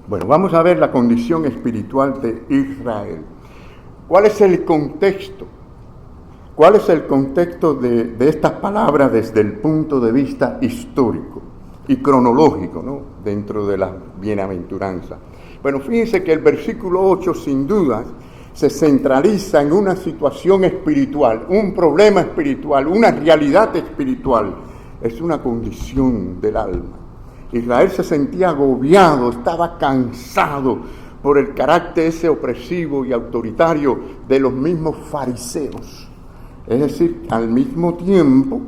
Bueno, vamos a ver la condición espiritual de Israel. ¿Cuál es el contexto? ¿Cuál es el contexto de estas palabras desde el punto de vista histórico y cronológico, ¿no?, dentro de la bienaventuranza? Bueno, fíjense que el versículo 8, sin duda, se centraliza en una situación espiritual, un problema espiritual, una realidad espiritual. Es una condición del alma. Israel se sentía agobiado, estaba cansado por el carácter ese opresivo y autoritario de los mismos fariseos. Es decir, al mismo tiempo,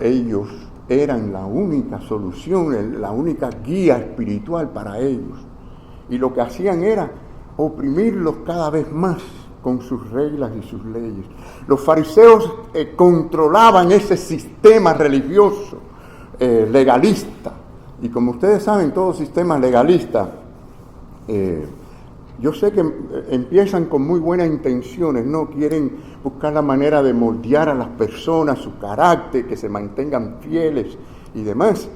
ellos eran la única solución, la única guía espiritual para ellos. Y lo que hacían era oprimirlos cada vez más con sus reglas y sus leyes. Los fariseos controlaban ese sistema religioso legalista. Y como ustedes saben, todo sistema legalista, yo sé que empiezan con muy buenas intenciones, ¿no? Quieren buscar la manera de moldear a las personas, su carácter, que se mantengan fieles y demás.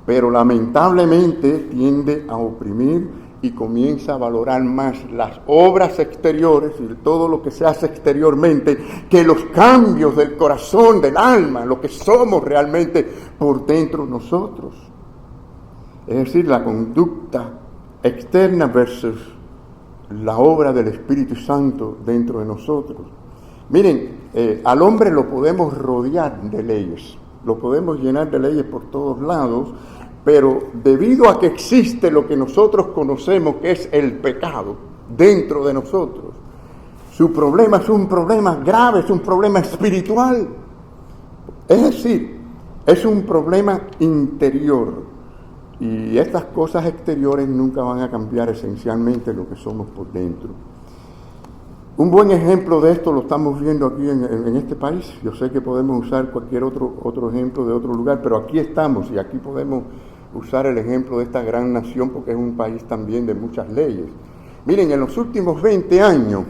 Pero lamentablemente tiende a oprimir y comienza a valorar más las obras exteriores y todo lo que se hace exteriormente que los cambios del corazón, del alma, lo que somos realmente por dentro nosotros. Es decir, la conducta externa versus la obra del Espíritu Santo dentro de nosotros. Miren, al hombre lo podemos rodear de leyes, lo podemos llenar de leyes por todos lados, pero debido a que existe lo que nosotros conocemos que es el pecado dentro de nosotros, su problema es un problema grave, es un problema espiritual. Es decir, es un problema interior. Y estas cosas exteriores nunca van a cambiar esencialmente lo que somos por dentro. Un buen ejemplo de esto lo estamos viendo aquí en este país. Yo sé que podemos usar cualquier otro ejemplo de otro lugar, pero aquí estamos y aquí podemos usar el ejemplo de esta gran nación porque es un país también de muchas leyes. Miren, en los últimos 20 años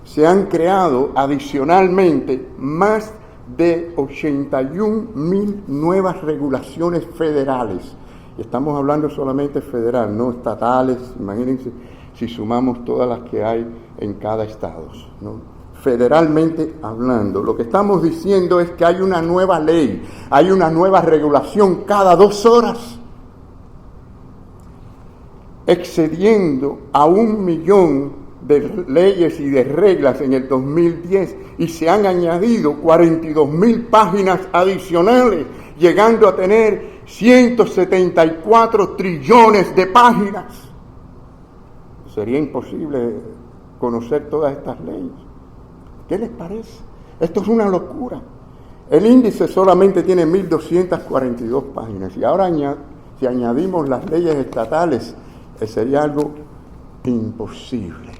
se han creado adicionalmente más de 81,000 nuevas regulaciones federales. Y estamos hablando solamente federal, no estatales. Imagínense si sumamos todas las que hay en cada estado, ¿no? Federalmente hablando, lo que estamos diciendo es que hay una nueva ley, hay una nueva regulación cada 2 horas, excediendo a 1 millón de leyes y de reglas en el 2010, y se han añadido 42,000 páginas adicionales, llegando a tener 174 trillones de páginas. Sería imposible conocer todas estas leyes. ¿Qué les parece? Esto es una locura. El índice solamente tiene 1,242 páginas, y ahora si añadimos las leyes estatales, sería algo imposible.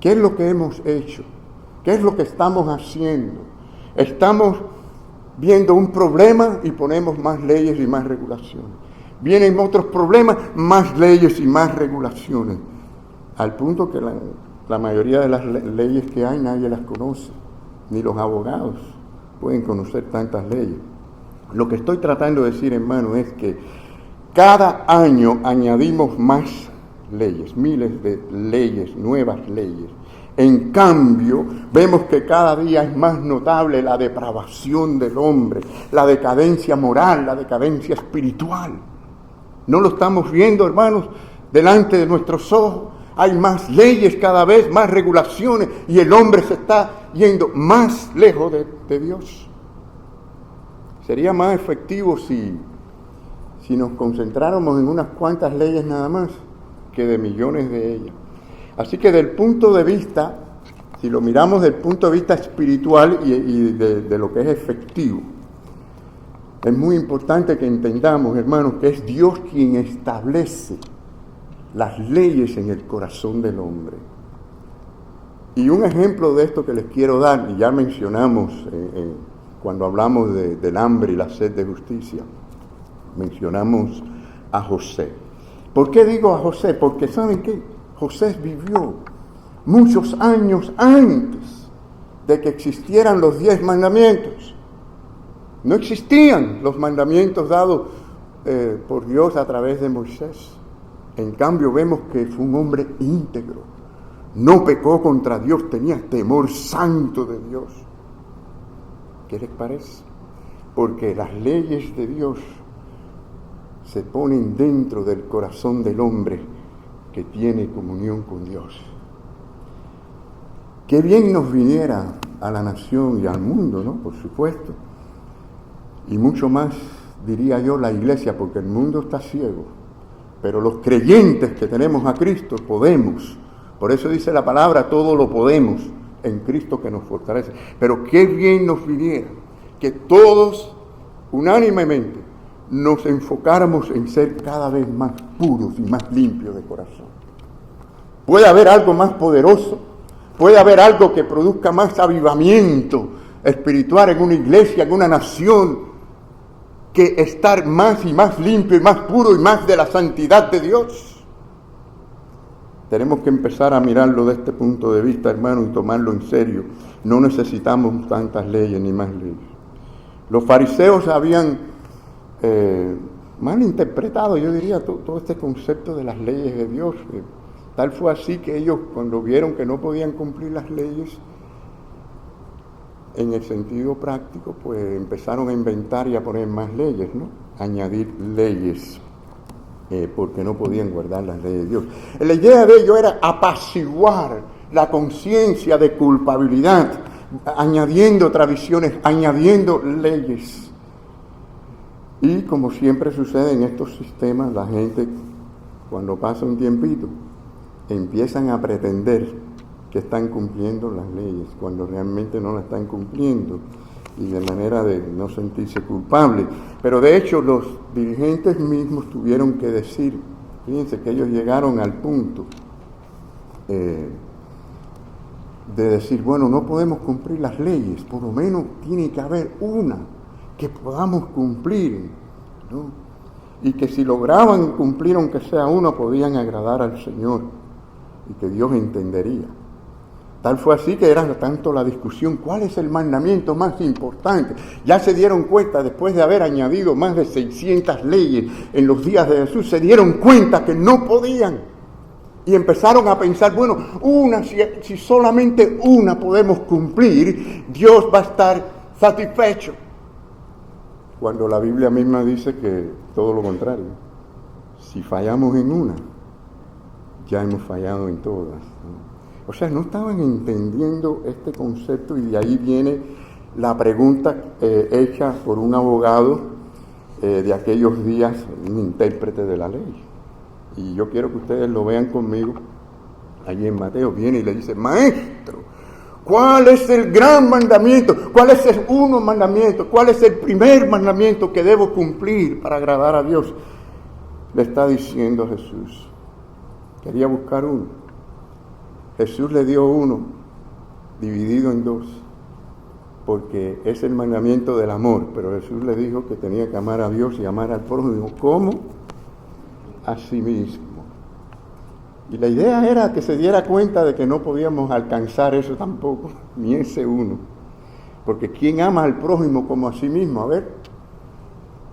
¿Qué es lo que hemos hecho? ¿Qué es lo que estamos haciendo? Estamos viendo un problema y ponemos más leyes y más regulaciones. Vienen otros problemas, más leyes y más regulaciones. Al punto que la mayoría de las leyes que hay nadie las conoce. Ni los abogados pueden conocer tantas leyes. Lo que estoy tratando de decir, hermano, es que cada año añadimos más leyes, miles de leyes, nuevas leyes. En cambio, vemos que cada día es más notable la depravación del hombre, la decadencia moral, la decadencia espiritual. ¿No lo estamos viendo, hermanos, delante de nuestros ojos? Hay más leyes cada vez, más regulaciones, y el hombre se está yendo más lejos de Dios. Sería más efectivo si nos concentráramos en unas cuantas leyes nada más que de millones de ellas. Así que del punto de vista, si lo miramos del punto de vista espiritual y de lo que es efectivo, es muy importante que entendamos, hermanos, que es Dios quien establece las leyes en el corazón del hombre. Y un ejemplo de esto que les quiero dar, y ya mencionamos cuando hablamos del hambre y la sed de justicia, mencionamos a José. ¿Por qué digo a José? Porque ¿saben qué? José vivió muchos años antes de que existieran los 10 mandamientos. No existían los mandamientos dados por Dios a través de Moisés. En cambio vemos que fue un hombre íntegro. No pecó contra Dios, tenía temor santo de Dios. ¿Qué les parece? Porque las leyes de Dios se ponen dentro del corazón del hombre que tiene comunión con Dios. Qué bien nos viniera a la nación y al mundo, ¿no? Por supuesto. Y mucho más, diría yo, la iglesia, porque el mundo está ciego. Pero los creyentes que tenemos a Cristo podemos. Por eso dice la palabra, todo lo podemos en Cristo que nos fortalece. Pero qué bien nos viniera que todos, unánimemente, nos enfocáramos en ser cada vez más puros y más limpios de corazón. Puede haber algo más poderoso, puede haber algo que produzca más avivamiento espiritual en una iglesia, en una nación, que estar más y más limpio y más puro y más de la santidad de Dios. Tenemos que empezar a mirarlo de este punto de vista, hermano, y tomarlo en serio. No necesitamos tantas leyes ni más leyes. Los fariseos habían malinterpretado, yo diría, todo este concepto de las leyes de Dios. Tal fue así que ellos, cuando vieron que no podían cumplir las leyes, en el sentido práctico, pues empezaron a inventar y a poner más leyes, ¿no? Añadir leyes, porque no podían guardar las leyes de Dios. La idea de ello era apaciguar la conciencia de culpabilidad, añadiendo tradiciones, añadiendo leyes. Y como siempre sucede en estos sistemas, la gente, cuando pasa un tiempito, empiezan a pretender que están cumpliendo las leyes, cuando realmente no las están cumpliendo, y de manera de no sentirse culpables. Pero de hecho los dirigentes mismos tuvieron que decir, fíjense que ellos llegaron al punto de decir, bueno, no podemos cumplir las leyes, por lo menos tiene que haber una que podamos cumplir, ¿no? Y que si lograban cumplir aunque sea una, podían agradar al Señor y que Dios entendería. Tal fue así que era tanto la discusión, ¿cuál es el mandamiento más importante? Ya se dieron cuenta, después de haber añadido más de 600 leyes en los días de Jesús, se dieron cuenta que no podían. Y empezaron a pensar, bueno, si solamente una podemos cumplir, Dios va a estar satisfecho. Cuando la Biblia misma dice que todo lo contrario. Si fallamos en una, ya hemos fallado en todas, ¿no? O sea, no estaban entendiendo este concepto, y de ahí viene la pregunta hecha por un abogado de aquellos días, un intérprete de la ley. Y yo quiero que ustedes lo vean conmigo. Allí en Mateo viene y le dice, maestro, ¿cuál es el gran mandamiento? ¿Cuál es el mandamiento? ¿Cuál es el primer mandamiento que debo cumplir para agradar a Dios? Le está diciendo Jesús. Quería buscar uno. Jesús le dio uno, dividido en dos, porque es el mandamiento del amor, pero Jesús le dijo que tenía que amar a Dios y amar al prójimo como a sí mismo. Y la idea era que se diera cuenta de que no podíamos alcanzar eso tampoco, ni ese uno, porque ¿quién ama al prójimo como a sí mismo? A ver,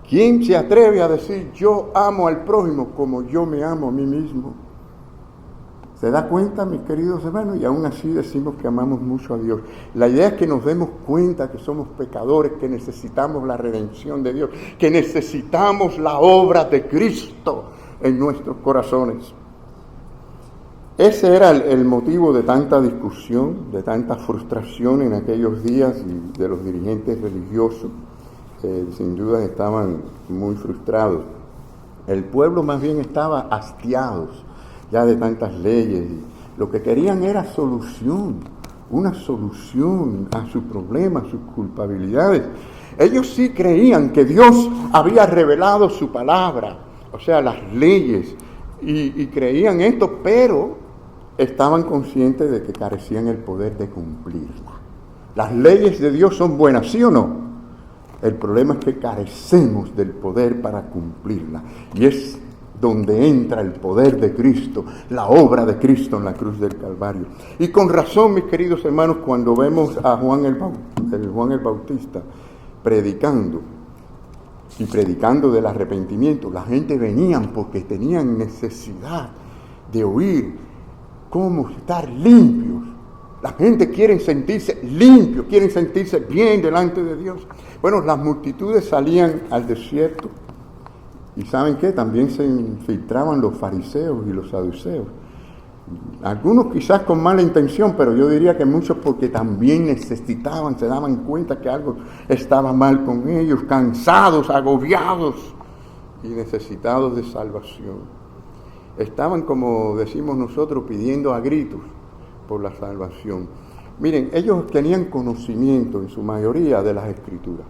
¿quién se atreve a decir yo amo al prójimo como yo me amo a mí mismo? ¿Se da cuenta, mis queridos hermanos? Y aún así decimos que amamos mucho a Dios. La idea es que nos demos cuenta que somos pecadores, que necesitamos la redención de Dios, que necesitamos la obra de Cristo en nuestros corazones. Ese era el motivo de tanta discusión, de tanta frustración en aquellos días, y de los dirigentes religiosos. Sin duda estaban muy frustrados. El pueblo más bien estaba hastiados ya de tantas leyes. Lo que querían era solución, una solución a sus problemas, sus culpabilidades. Ellos sí creían que Dios había revelado su palabra, o sea, las leyes, y creían esto, pero estaban conscientes de que carecían el poder de cumplirla. Las leyes de Dios son buenas, ¿sí o no? El problema es que carecemos del poder para cumplirla, y es donde entra el poder de Cristo, la obra de Cristo en la cruz del Calvario. Y con razón, mis queridos hermanos, cuando vemos a Juan el Bautista, predicando y predicando del arrepentimiento. La gente venían porque tenían necesidad de oír cómo estar limpios. La gente quiere sentirse limpios, quieren sentirse bien delante de Dios. Bueno, las multitudes salían al desierto y ¿saben qué? También se infiltraban los fariseos y los saduceos. Algunos quizás con mala intención, pero yo diría que muchos porque también necesitaban, se daban cuenta que algo estaba mal con ellos, cansados, agobiados y necesitados de salvación. Estaban, como decimos nosotros, pidiendo a gritos por la salvación. Miren, ellos tenían conocimiento en su mayoría de las Escrituras.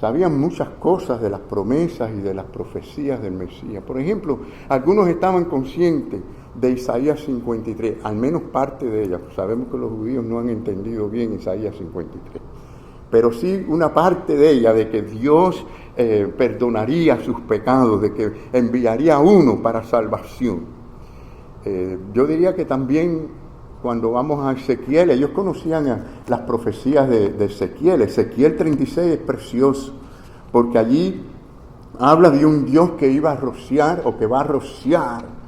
Sabían muchas cosas de las promesas y de las profecías del Mesías. Por ejemplo, algunos estaban conscientes de Isaías 53, al menos parte de ellas. Sabemos que los judíos no han entendido bien Isaías 53, pero sí una parte de ella, de que Dios perdonaría sus pecados, de que enviaría a uno para salvación. Yo diría que también cuando vamos a Ezequiel, ellos conocían las profecías de Ezequiel. Ezequiel 36 es precioso, porque allí habla de un Dios que iba a rociar o que va a rociar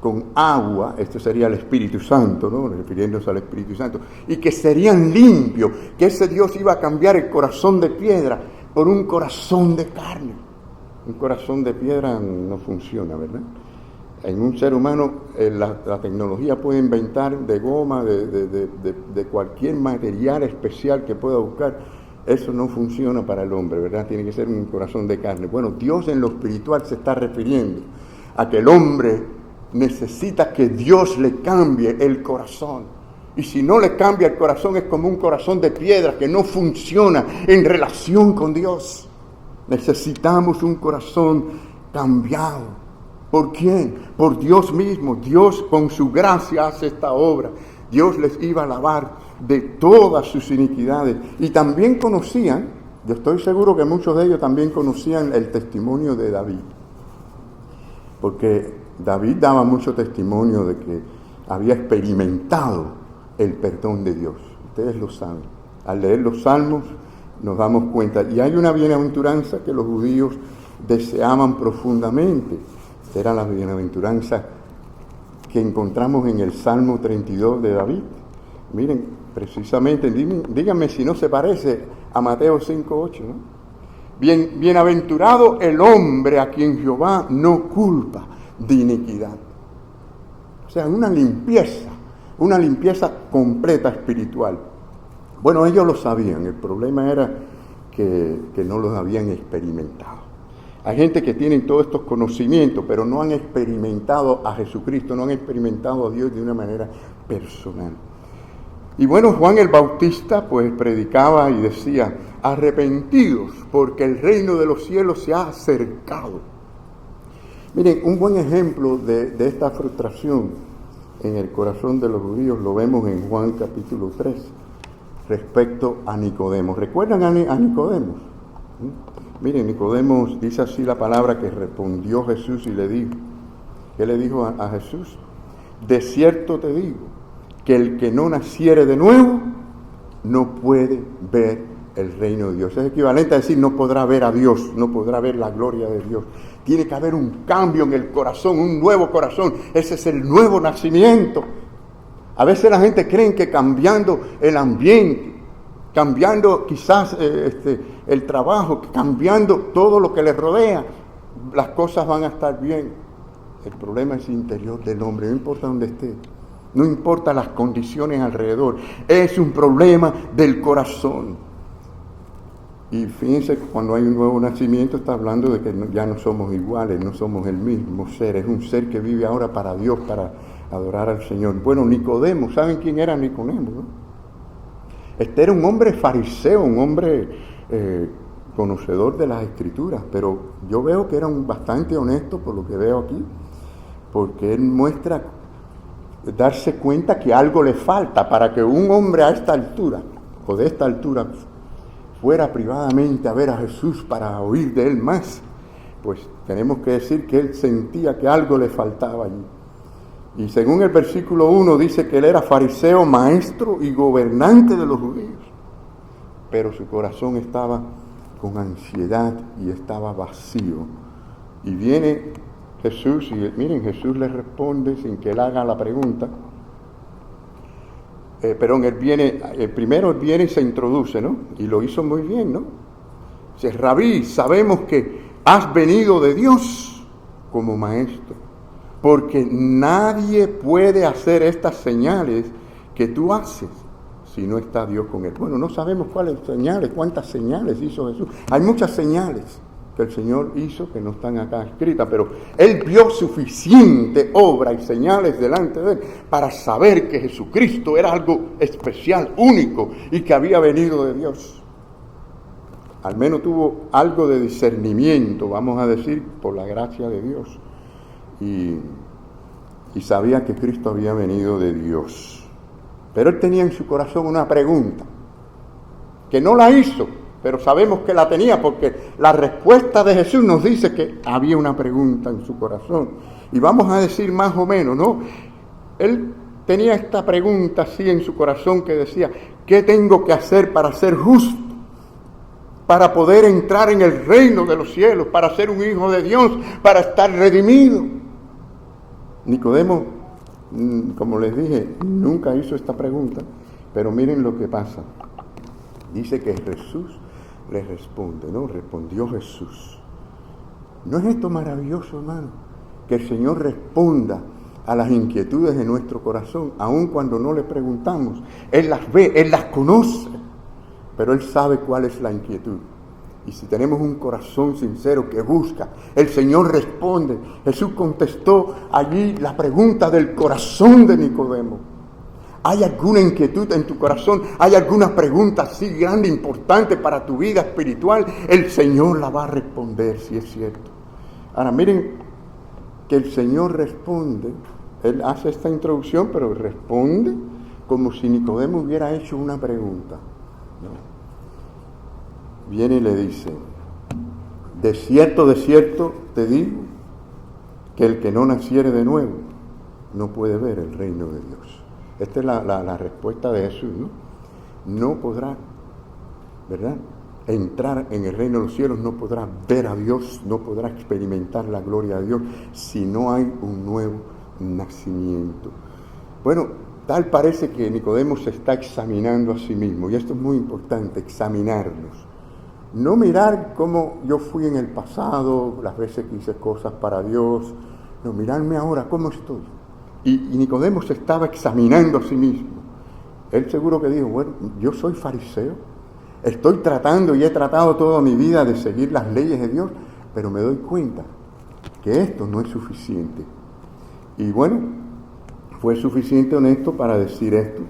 con agua, esto sería el Espíritu Santo, ¿no? Refiriéndose al Espíritu Santo, y que serían limpios, que ese Dios iba a cambiar el corazón de piedra por un corazón de carne. Un corazón de piedra no funciona, ¿verdad? En un ser humano la tecnología puede inventar de goma, de cualquier material especial que pueda buscar. Eso no funciona para el hombre, ¿verdad? Tiene que ser un corazón de carne. Bueno, Dios en lo espiritual se está refiriendo a que el hombre necesita que Dios le cambie el corazón. Y si no le cambia el corazón, es como un corazón de piedra que no funciona en relación con Dios. Necesitamos un corazón cambiado. ¿Por quién? Por Dios mismo. Dios con su gracia hace esta obra. Dios les iba a lavar de todas sus iniquidades. Y también conocían, yo estoy seguro que muchos de ellos también conocían el testimonio de David. Porque David daba mucho testimonio de que había experimentado el perdón de Dios. Ustedes lo saben. Al leer los salmos nos damos cuenta. Y hay una bienaventuranza que los judíos deseaban profundamente. Era la bienaventuranza que encontramos en el Salmo 32 de David. Miren, precisamente, díganme si no se parece a Mateo 5:8, ¿no? Bienaventurado el hombre a quien Jehová no culpa de iniquidad. O sea, una limpieza completa espiritual. Bueno, ellos lo sabían, el problema era que no los habían experimentado. Hay gente que tiene todos estos conocimientos, pero no han experimentado a Jesucristo, no han experimentado a Dios de una manera personal. Y bueno, Juan el Bautista pues predicaba y decía, arrepentidos, porque el reino de los cielos se ha acercado. Miren, un buen ejemplo de esta frustración en el corazón de los judíos lo vemos en Juan capítulo 3, respecto a Nicodemo. ¿Recuerdan a Nicodemo? Miren, Nicodemo dice así la palabra que respondió Jesús y le dijo. ¿Qué le dijo a Jesús? De cierto te digo, que el que no naciere de nuevo, no puede ver el reino de Dios. Es equivalente a decir, no podrá ver a Dios, no podrá ver la gloria de Dios. Tiene que haber un cambio en el corazón, un nuevo corazón. Ese es el nuevo nacimiento. A veces la gente cree que cambiando el ambiente, cambiando quizás el trabajo, cambiando todo lo que le rodea, las cosas van a estar bien. El problema es el interior del hombre, no importa dónde esté, no importa las condiciones alrededor, es un problema del corazón. Y fíjense que cuando hay un nuevo nacimiento está hablando de que ya no somos iguales, no somos el mismo ser, es un ser que vive ahora para Dios, para adorar al Señor. Bueno, Nicodemo, ¿saben quién era Nicodemo, no? Este era un hombre fariseo, un hombre conocedor de las Escrituras, pero yo veo que era bastante honesto por lo que veo aquí, porque él muestra darse cuenta que algo le falta para que un hombre a esta altura, o de esta altura, fuera privadamente a ver a Jesús para oír de él más. Pues tenemos que decir que él sentía que algo le faltaba allí. Y según el versículo 1 dice que él era fariseo, maestro y gobernante de los judíos. Pero su corazón estaba con ansiedad y estaba vacío. Y viene Jesús y miren, Jesús le responde sin que él haga la pregunta. Primero él viene y se introduce, ¿no? Y lo hizo muy bien, ¿no? Dice, Rabí, sabemos que has venido de Dios como maestro, porque nadie puede hacer estas señales que tú haces si no está Dios con él. Bueno, no sabemos cuáles señales, cuántas señales hizo Jesús. Hay muchas señales que el Señor hizo que no están acá escritas, pero él vio suficiente obra y señales delante de él para saber que Jesucristo era algo especial, único y que había venido de Dios. Al menos tuvo algo de discernimiento, vamos a decir, por la gracia de Dios. Y sabía que Cristo había venido de Dios. Pero él tenía en su corazón una pregunta, que no la hizo, pero sabemos que la tenía porque la respuesta de Jesús nos dice que había una pregunta en su corazón. Y vamos a decir más o menos, ¿no? Él tenía esta pregunta así en su corazón que decía, ¿qué tengo que hacer para ser justo? Para poder entrar en el reino de los cielos, para ser un hijo de Dios, para estar redimido. Nicodemo, como les dije, nunca hizo esta pregunta, pero miren lo que pasa. Dice que Jesús le responde, ¿no? Respondió Jesús. ¿No es esto maravilloso, hermano? Que el Señor responda a las inquietudes de nuestro corazón, aun cuando no le preguntamos. Él las ve, Él las conoce, pero Él sabe cuál es la inquietud. Y si tenemos un corazón sincero que busca, el Señor responde. Jesús contestó allí la pregunta del corazón de Nicodemo. ¿Hay alguna inquietud en tu corazón? ¿Hay alguna pregunta así grande, importante para tu vida espiritual? El Señor la va a responder, si es cierto. Ahora miren que el Señor responde. Él hace esta introducción, pero responde como si Nicodemo hubiera hecho una pregunta, ¿no? Viene y le dice, de cierto te digo, que el que no naciere de nuevo no puede ver el reino de Dios. Esta es la respuesta de Jesús, ¿no? No podrá, ¿verdad?, entrar en el reino de los cielos, no podrá ver a Dios, no podrá experimentar la gloria de Dios si no hay un nuevo nacimiento. Bueno, tal parece que Nicodemo se está examinando a sí mismo, y esto es muy importante, examinarnos. No mirar cómo yo fui en el pasado, las veces que hice cosas para Dios, no, mirarme ahora cómo estoy. Y Nicodemo se estaba examinando a sí mismo. Él seguro que dijo, bueno, yo soy fariseo, estoy tratando y he tratado toda mi vida de seguir las leyes de Dios, pero me doy cuenta que esto no es suficiente. Y bueno, fue suficiente honesto para decir esto.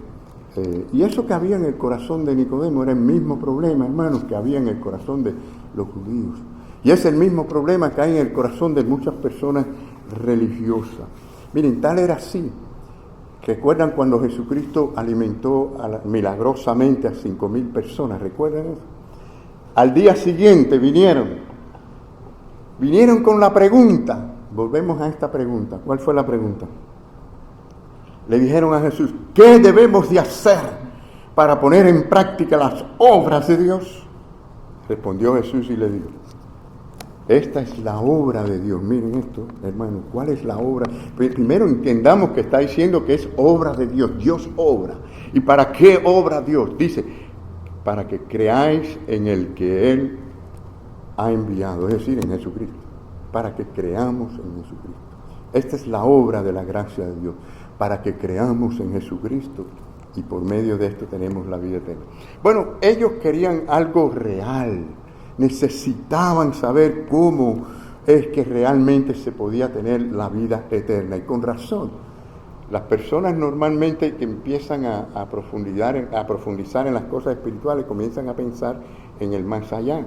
Y eso que había en el corazón de Nicodemo era el mismo problema, hermanos, que había en el corazón de los judíos. Y es el mismo problema que hay en el corazón de muchas personas religiosas. Miren, tal era así. ¿Recuerdan cuando Jesucristo alimentó milagrosamente a 5,000 personas? ¿Recuerdan eso? Al día siguiente vinieron con la pregunta. Volvemos a esta pregunta. ¿Cuál fue la pregunta? Le dijeron a Jesús, ¿qué debemos de hacer para poner en práctica las obras de Dios? Respondió Jesús y le dijo, esta es la obra de Dios. Miren esto, hermano, ¿cuál es la obra? Primero entendamos que está diciendo que es obra de Dios. Dios obra. ¿Y para qué obra Dios? Dice, para que creáis en el que Él ha enviado, es decir, en Jesucristo. Para que creamos en Jesucristo. Esta es la obra de la gracia de Dios. Para que creamos en Jesucristo y por medio de esto tenemos la vida eterna. Bueno, ellos querían algo real, necesitaban saber cómo es que realmente se podía tener la vida eterna, y con razón. Las personas normalmente que empiezan a profundizar en las cosas espirituales comienzan a pensar en el más allá,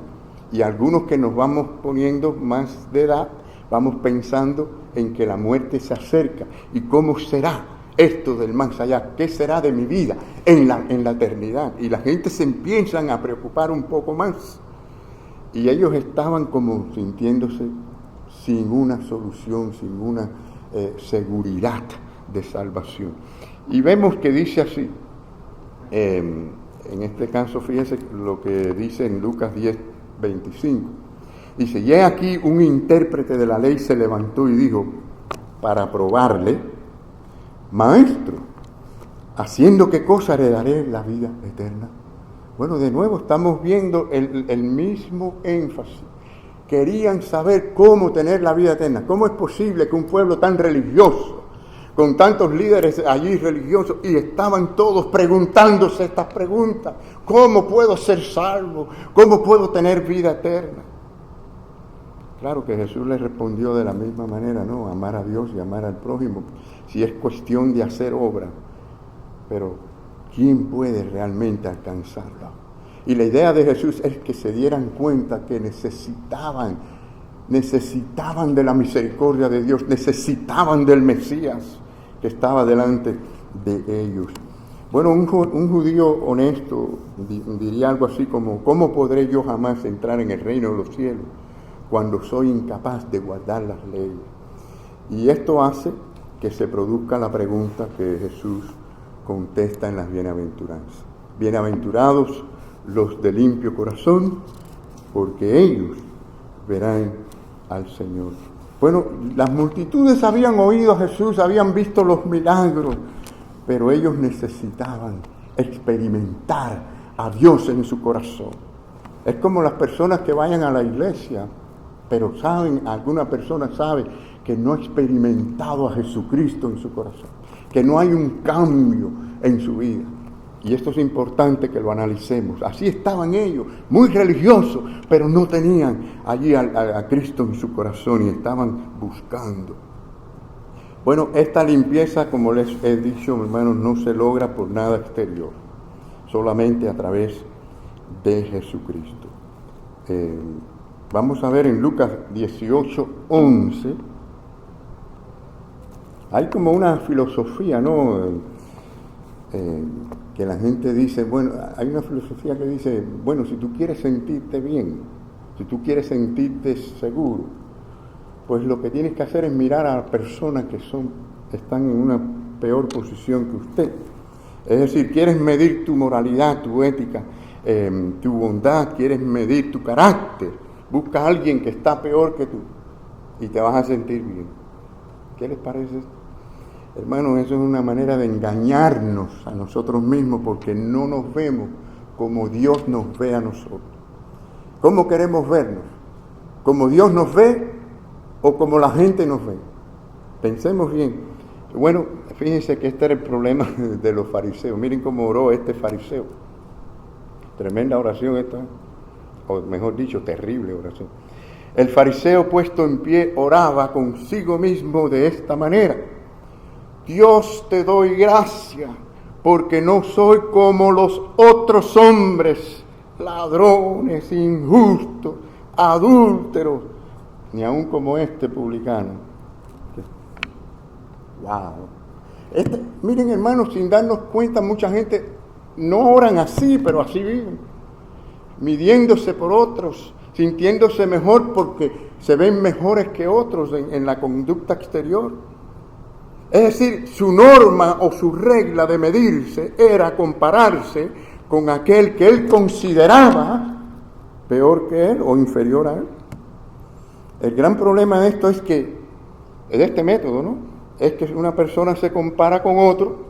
y algunos que nos vamos poniendo más de edad vamos pensando en que la muerte se acerca. ¿Y cómo será esto del más allá? ¿Qué será de mi vida en la eternidad? Y la gente se empiezan a preocupar un poco más. Y ellos estaban como sintiéndose sin una solución, sin una seguridad de salvación. Y vemos que dice así, en este caso, fíjense lo que dice en Lucas 10, 25. Dice, y he aquí un intérprete de la ley se levantó y dijo, para probarle, maestro, ¿haciendo qué cosa heredaré la vida eterna? Bueno, de nuevo estamos viendo el mismo énfasis. Querían saber cómo tener la vida eterna. ¿Cómo es posible que un pueblo tan religioso, con tantos líderes allí religiosos, y estaban todos preguntándose estas preguntas? ¿Cómo puedo ser salvo? ¿Cómo puedo tener vida eterna? Claro que Jesús les respondió de la misma manera, ¿no? Amar a Dios y amar al prójimo, si es cuestión de hacer obra. Pero, ¿quién puede realmente alcanzarlo? Y la idea de Jesús es que se dieran cuenta que necesitaban de la misericordia de Dios, necesitaban del Mesías que estaba delante de ellos. Bueno, un judío honesto diría algo así como, ¿cómo podré yo jamás entrar en el reino de los cielos cuando soy incapaz de guardar las leyes? Y esto hace que se produzca la pregunta que Jesús contesta en las bienaventuranzas. Bienaventurados los de limpio corazón, porque ellos verán al Señor. Bueno, las multitudes habían oído a Jesús, habían visto los milagros, pero ellos necesitaban experimentar a Dios en su corazón. Es como las personas que vayan a la iglesia, pero alguna persona sabe que no ha experimentado a Jesucristo en su corazón, que no hay un cambio en su vida. Y esto es importante que lo analicemos. Así estaban ellos, muy religiosos, pero no tenían allí a Cristo en su corazón y estaban buscando. Bueno, esta limpieza, como les he dicho, hermanos, no se logra por nada exterior, solamente a través de Jesucristo. Vamos a ver en Lucas 18:11, hay como una filosofía, ¿no? Que la gente dice, bueno, hay una filosofía que dice, bueno, si tú quieres sentirte bien, si tú quieres sentirte seguro, pues lo que tienes que hacer es mirar a personas que están en una peor posición que usted. Es decir, quieres medir tu moralidad, tu ética, tu bondad, quieres medir tu carácter, busca a alguien que está peor que tú y te vas a sentir bien. ¿Qué les parece esto? Hermanos, eso es una manera de engañarnos a nosotros mismos porque no nos vemos como Dios nos ve a nosotros. ¿Cómo queremos vernos? ¿Como Dios nos ve o como la gente nos ve? Pensemos bien. Bueno, fíjense que este era el problema de los fariseos. Miren cómo oró este fariseo. Tremenda oración esta, o mejor dicho, terrible oración. El fariseo puesto en pie oraba consigo mismo de esta manera: Dios, te doy gracias porque no soy como los otros hombres, ladrones, injustos, adúlteros, ni aun como este publicano. Wow. Miren, hermanos, sin darnos cuenta, mucha gente no oran así, pero así viven, midiéndose por otros, sintiéndose mejor porque se ven mejores que otros en la conducta exterior. Es decir, su norma o su regla de medirse era compararse con aquel que él consideraba peor que él o inferior a él. El gran problema de esto es que, de este método, ¿no? Es que una persona se compara con otro,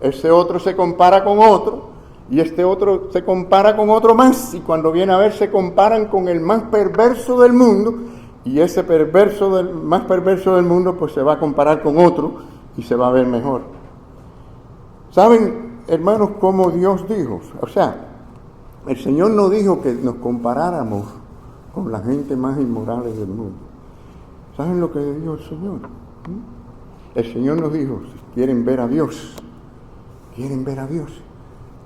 ese otro se compara con otro, y este otro se compara con otro más, y cuando viene a ver se comparan con el más perverso del mundo, y ese más perverso del mundo pues se va a comparar con otro, y se va a ver mejor. ¿Saben, hermanos, cómo Dios dijo? O sea, el Señor no dijo que nos comparáramos con la gente más inmoral del mundo. ¿Saben lo que dijo el Señor? El Señor nos dijo, si quieren ver a Dios,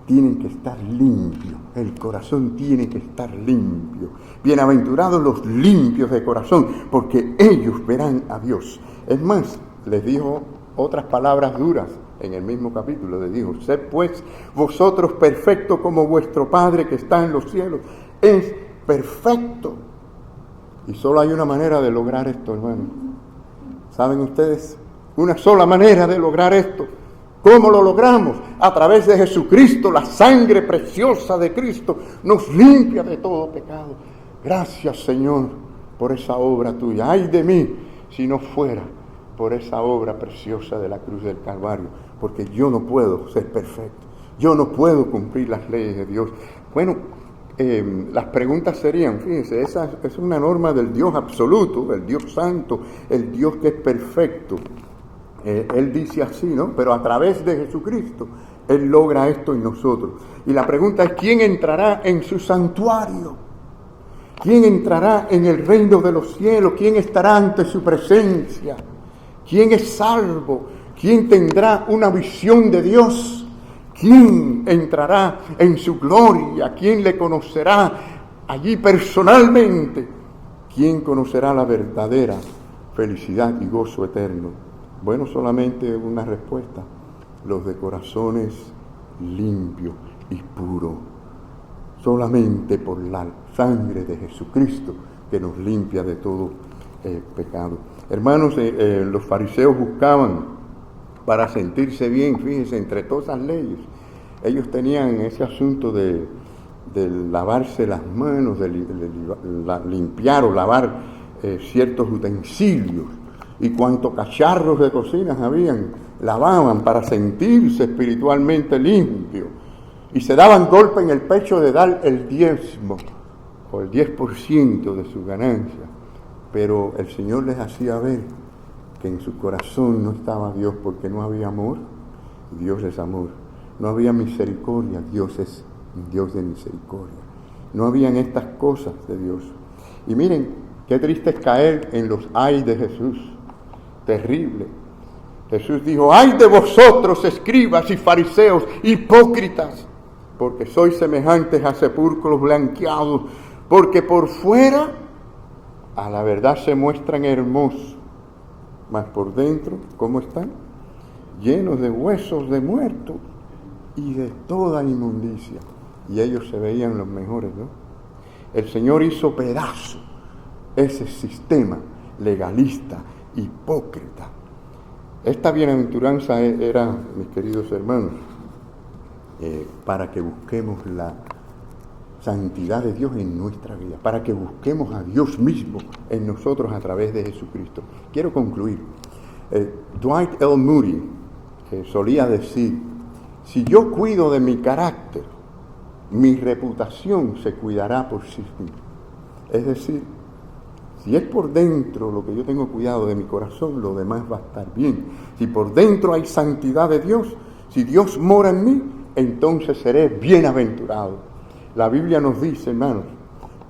tienen que estar limpios, el corazón tiene que estar limpio. Bienaventurados los limpios de corazón, porque ellos verán a Dios. Es más, les dijo otras palabras duras en el mismo capítulo. Les dijo, sed pues vosotros perfectos como vuestro Padre que está en los cielos es perfecto. Y solo hay una manera de lograr esto, hermanos. ¿Saben ustedes? Una sola manera de lograr esto. ¿Cómo lo logramos? A través de Jesucristo. La sangre preciosa de Cristo nos limpia de todo pecado. Gracias, Señor, por esa obra tuya. Ay de mí si no fuera por esa obra preciosa de la cruz del Calvario, porque yo no puedo ser perfecto. Yo no puedo cumplir las leyes de Dios. Bueno, las preguntas serían, fíjense, esa es una norma del Dios absoluto, el Dios santo, el Dios que es perfecto. Él dice así, ¿no? Pero a través de Jesucristo, Él logra esto en nosotros. Y la pregunta es, ¿quién entrará en su santuario? ¿Quién entrará en el reino de los cielos? ¿Quién estará ante su presencia? ¿Quién es salvo? ¿Quién tendrá una visión de Dios? ¿Quién entrará en su gloria? ¿Quién le conocerá allí personalmente? ¿Quién conocerá la verdadera felicidad y gozo eterno? Bueno, solamente una respuesta: los de corazones limpios y puros. Solamente por la sangre de Jesucristo que nos limpia de todo pecado. Hermanos, los fariseos buscaban para sentirse bien, fíjense, entre todas esas leyes, ellos tenían ese asunto de lavarse las manos, de limpiar o lavar ciertos utensilios, y cuantos cacharros de cocina habían, lavaban para sentirse espiritualmente limpios, y se daban golpe en el pecho de dar el diezmo, o el 10% de su ganancia, pero el Señor les hacía ver que en su corazón no estaba Dios, porque no había amor. Dios es amor. No había misericordia, Dios es Dios de misericordia. No habían estas cosas de Dios. Y miren, qué triste es caer en los ay de Jesús. Terrible. Jesús dijo: ay de vosotros, escribas y fariseos, hipócritas, porque sois semejantes a sepulcros blanqueados, porque por fuera a la verdad se muestran hermosos, mas por dentro, ¿cómo están? Llenos de huesos de muertos y de toda inmundicia. Y ellos se veían los mejores, ¿no? El Señor hizo pedazo ese sistema legalista, hipócrita. Esta bienaventuranza era, mis queridos hermanos, para que busquemos la santidad de Dios en nuestra vida, para que busquemos a Dios mismo en nosotros a través de Jesucristo. Quiero concluir. Dwight L. Moody solía decir: si yo cuido de mi carácter, mi reputación se cuidará por sí misma. Es decir, si es por dentro lo que yo tengo cuidado de mi corazón, lo demás va a estar bien. Si por dentro hay santidad de Dios, si Dios mora en mí, entonces seré bienaventurado. La Biblia nos dice, hermanos,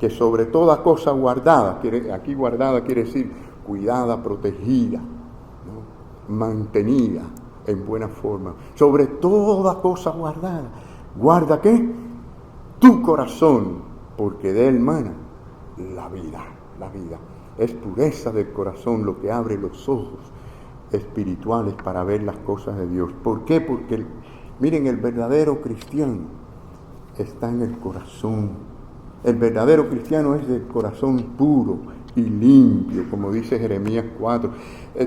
que sobre toda cosa guardada, aquí guardada quiere decir cuidada, protegida, ¿no? Mantenida en buena forma. Sobre toda cosa guardada. ¿Guarda qué? Tu corazón, porque de él mana la vida. La vida. Es pureza del corazón lo que abre los ojos espirituales para ver las cosas de Dios. ¿Por qué? Porque, miren, el verdadero cristiano está en el corazón. El verdadero cristiano es del corazón puro y limpio, como dice Jeremías 4.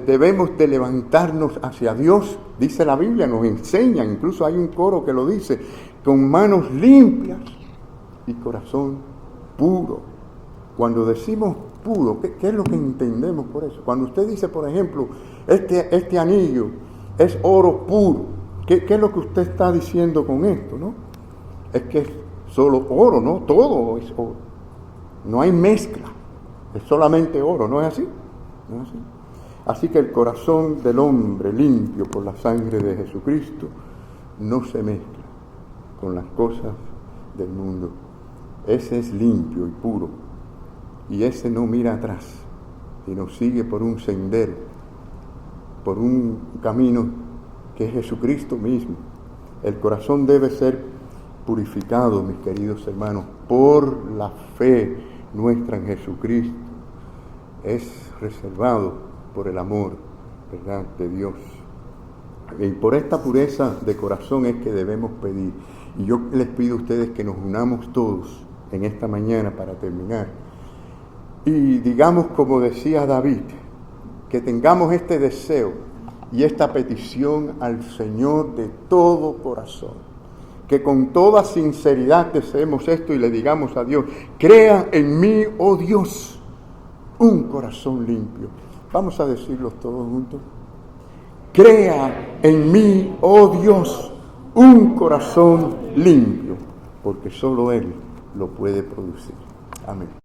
Debemos de levantarnos hacia Dios, dice la Biblia, nos enseña, incluso hay un coro que lo dice, con manos limpias y corazón puro. Cuando decimos puro, ¿qué es lo que entendemos por eso? Cuando usted dice, por ejemplo, este anillo es oro puro, ¿qué es lo que usted está diciendo con esto, no? Es que es solo oro, ¿no? Todo es oro. No hay mezcla. Es solamente oro, ¿no es así? ¿No es así? Así que el corazón del hombre limpio por la sangre de Jesucristo no se mezcla con las cosas del mundo. Ese es limpio y puro. Y ese no mira atrás, sino sigue por un sendero, por un camino que es Jesucristo mismo. El corazón debe ser purificado, mis queridos hermanos, por la fe nuestra en Jesucristo. Es reservado por el amor, ¿verdad?, de Dios. Y por esta pureza de corazón es que debemos pedir. Y yo les pido a ustedes que nos unamos todos en esta mañana para terminar. Y digamos, como decía David, que tengamos este deseo y esta petición al Señor de todo corazón. que con toda sinceridad deseemos esto y le digamos a Dios: crea en mí, oh Dios, un corazón limpio. Vamos a decirlos todos juntos. Crea en mí, oh Dios, un corazón limpio, porque solo Él lo puede producir. Amén.